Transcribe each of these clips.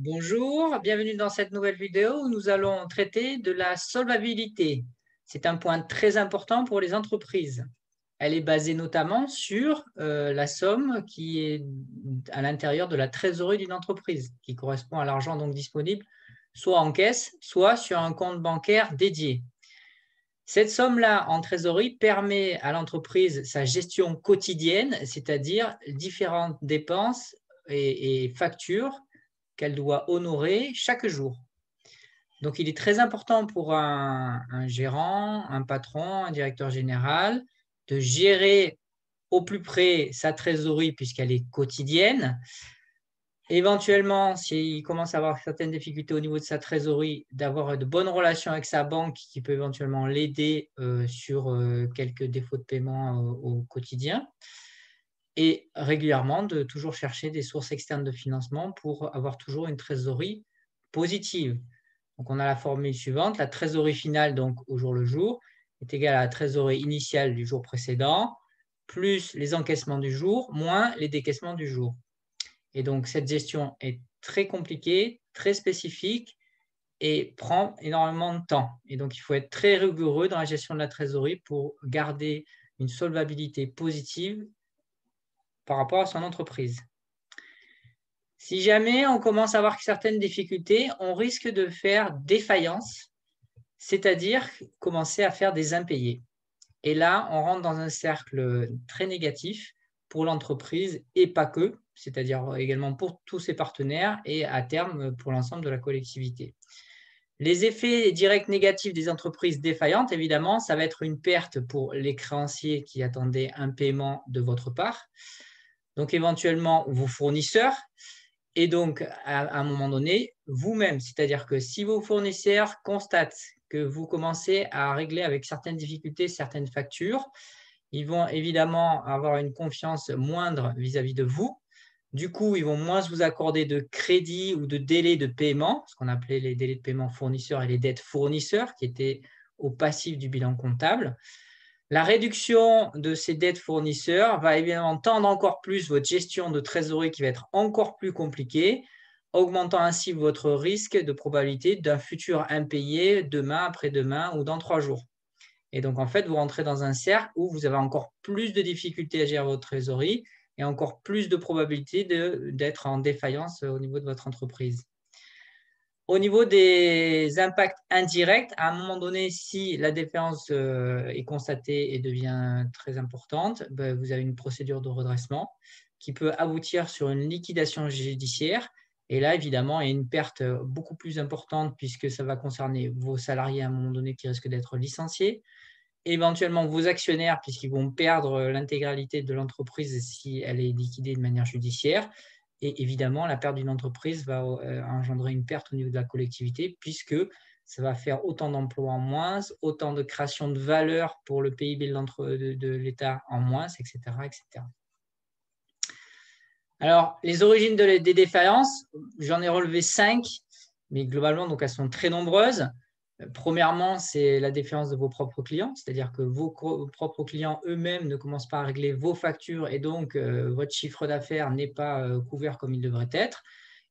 Bonjour, bienvenue dans cette nouvelle vidéo où nous allons traiter de la solvabilité. C'est un point très important pour les entreprises. Elle est basée notamment sur la somme qui est à l'intérieur de la trésorerie d'une entreprise, qui correspond à l'argent donc disponible soit en caisse, soit sur un compte bancaire dédié. Cette somme-là en trésorerie permet à l'entreprise sa gestion quotidienne, c'est-à-dire différentes dépenses et factures qu'elle doit honorer chaque jour. Donc, il est très important pour un gérant, un patron, un directeur général de gérer au plus près sa trésorerie puisqu'elle est quotidienne. Éventuellement, s'il commence à avoir certaines difficultés au niveau de sa trésorerie, d'avoir de bonnes relations avec sa banque qui peut éventuellement l'aider sur quelques défauts de paiement au quotidien. Et régulièrement, de toujours chercher des sources externes de financement pour avoir toujours une trésorerie positive. Donc, on a la formule suivante. La trésorerie finale, donc au jour le jour, est égale à la trésorerie initiale du jour précédent, plus les encaissements du jour, moins les décaissements du jour. Et donc, cette gestion est très compliquée, très spécifique et prend énormément de temps. Et donc, il faut être très rigoureux dans la gestion de la trésorerie pour garder une solvabilité positive par rapport à son entreprise. Si jamais on commence à avoir certaines difficultés, on risque de faire défaillance, c'est-à-dire commencer à faire des impayés. Et là, on rentre dans un cercle très négatif pour l'entreprise et pas que, c'est-à-dire également pour tous ses partenaires et à terme pour l'ensemble de la collectivité. Les effets directs négatifs des entreprises défaillantes, évidemment, ça va être une perte pour les créanciers qui attendaient un paiement de votre part, donc éventuellement vos fournisseurs, et donc à un moment donné, vous-même. C'est-à-dire que si vos fournisseurs constatent que vous commencez à régler avec certaines difficultés certaines factures, ils vont évidemment avoir une confiance moindre vis-à-vis de vous. Du coup, ils vont moins vous accorder de crédit ou de délai de paiement, ce qu'on appelait les délais de paiement fournisseurs et les dettes fournisseurs, qui étaient au passif du bilan comptable. La réduction de ces dettes fournisseurs va évidemment tendre encore plus votre gestion de trésorerie qui va être encore plus compliquée, augmentant ainsi votre risque de probabilité d'un futur impayé demain, après-demain ou dans 3 jours. Et donc, en fait, vous rentrez dans un cercle où vous avez encore plus de difficultés à gérer votre trésorerie et encore plus de probabilité d'être en défaillance au niveau de votre entreprise. Au niveau des impacts indirects, à un moment donné, si la défaillance est constatée et devient très importante, vous avez une procédure de redressement qui peut aboutir sur une liquidation judiciaire. Et là, évidemment, il y a une perte beaucoup plus importante puisque ça va concerner vos salariés à un moment donné qui risquent d'être licenciés, éventuellement vos actionnaires puisqu'ils vont perdre l'intégralité de l'entreprise si elle est liquidée de manière judiciaire. Et évidemment, la perte d'une entreprise va engendrer une perte au niveau de la collectivité puisque ça va faire autant d'emplois en moins, autant de création de valeur pour le PIB de l'État en moins, etc., etc. Alors, les origines des défaillances, j'en ai relevé 5, mais globalement, donc, elles sont très nombreuses. Premièrement, c'est la défaillance de vos propres clients, c'est-à-dire que vos propres clients eux-mêmes ne commencent pas à régler vos factures et donc votre chiffre d'affaires n'est pas couvert comme il devrait être.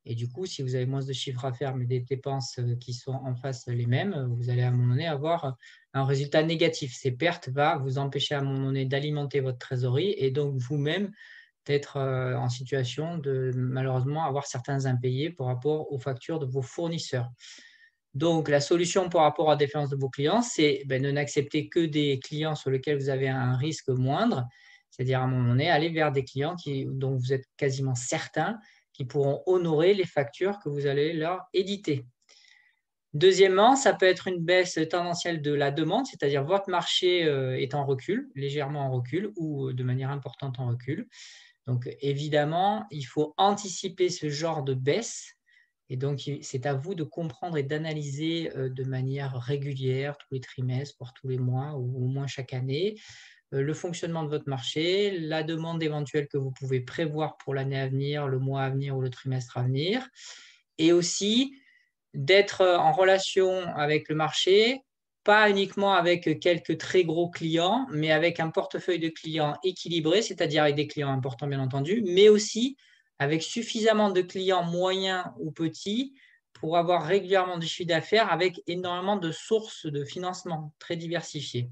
Et du coup, si vous avez moins de chiffre à faire mais des dépenses qui sont en face les mêmes, vous allez à un moment donné avoir un résultat négatif. Ces pertes vont vous empêcher à un moment donné d'alimenter votre trésorerie et donc vous-même d'être en situation de malheureusement avoir certains impayés par rapport aux factures de vos fournisseurs. Donc, la solution par rapport à la défaillance de vos clients, c'est de n'accepter que des clients sur lesquels vous avez un risque moindre, c'est-à-dire à un moment donné, aller vers des clients dont vous êtes quasiment certain qui pourront honorer les factures que vous allez leur éditer. Deuxièmement, ça peut être une baisse tendancielle de la demande, c'est-à-dire votre marché est en recul, légèrement en recul ou de manière importante en recul. Donc, évidemment, il faut anticiper ce genre de baisse. Et donc, c'est à vous de comprendre et d'analyser de manière régulière, tous les trimestres, voire tous les mois, ou au moins chaque année, le fonctionnement de votre marché, la demande éventuelle que vous pouvez prévoir pour l'année à venir, le mois à venir ou le trimestre à venir, et aussi d'être en relation avec le marché, pas uniquement avec quelques très gros clients, mais avec un portefeuille de clients équilibré, c'est-à-dire avec des clients importants bien entendu, mais aussi avec suffisamment de clients moyens ou petits pour avoir régulièrement du chiffre d'affaires avec énormément de sources de financement très diversifiées.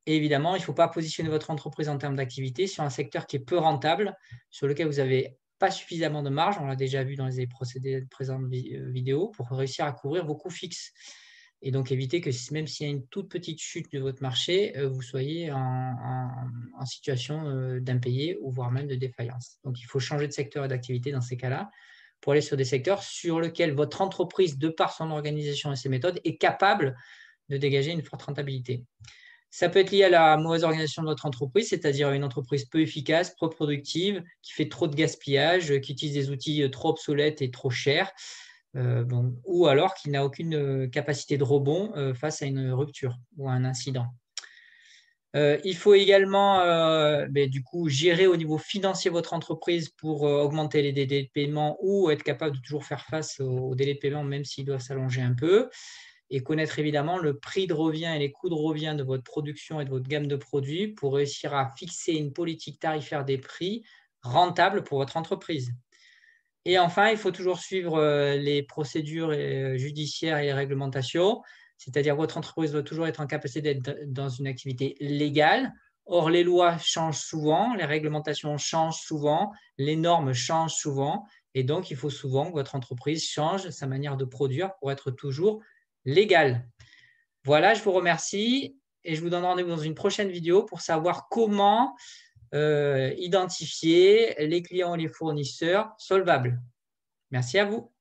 Et évidemment, il ne faut pas positionner votre entreprise en termes d'activité sur un secteur qui est peu rentable, sur lequel vous n'avez pas suffisamment de marge, on l'a déjà vu dans les précédentes vidéos, pour réussir à couvrir vos coûts fixes. Et donc, éviter que même s'il y a une toute petite chute de votre marché, vous soyez en situation d'impayé ou voire même de défaillance. Donc, il faut changer de secteur et d'activité dans ces cas-là pour aller sur des secteurs sur lesquels votre entreprise, de par son organisation et ses méthodes, est capable de dégager une forte rentabilité. Ça peut être lié à la mauvaise organisation de votre entreprise, c'est-à-dire une entreprise peu efficace, peu productive, qui fait trop de gaspillage, qui utilise des outils trop obsolètes et trop chers, ou alors qui n'a aucune capacité de rebond face à une rupture ou à un incident. Il faut également du coup, gérer au niveau financier votre entreprise pour augmenter les délais de paiement ou être capable de toujours faire face aux délais de paiement, même s'ils doivent s'allonger un peu. Et connaître évidemment le prix de revient et les coûts de revient de votre production et de votre gamme de produits pour réussir à fixer une politique tarifaire des prix rentable pour votre entreprise. Et enfin, il faut toujours suivre les procédures judiciaires et les réglementations, c'est-à-dire que votre entreprise doit toujours être en capacité d'être dans une activité légale. Or, les lois changent souvent, les réglementations changent souvent, les normes changent souvent, et donc il faut souvent que votre entreprise change sa manière de produire pour être toujours légale. Voilà, je vous remercie et je vous donne rendez-vous dans une prochaine vidéo pour savoir comment identifier les clients et les fournisseurs solvables. Merci à vous.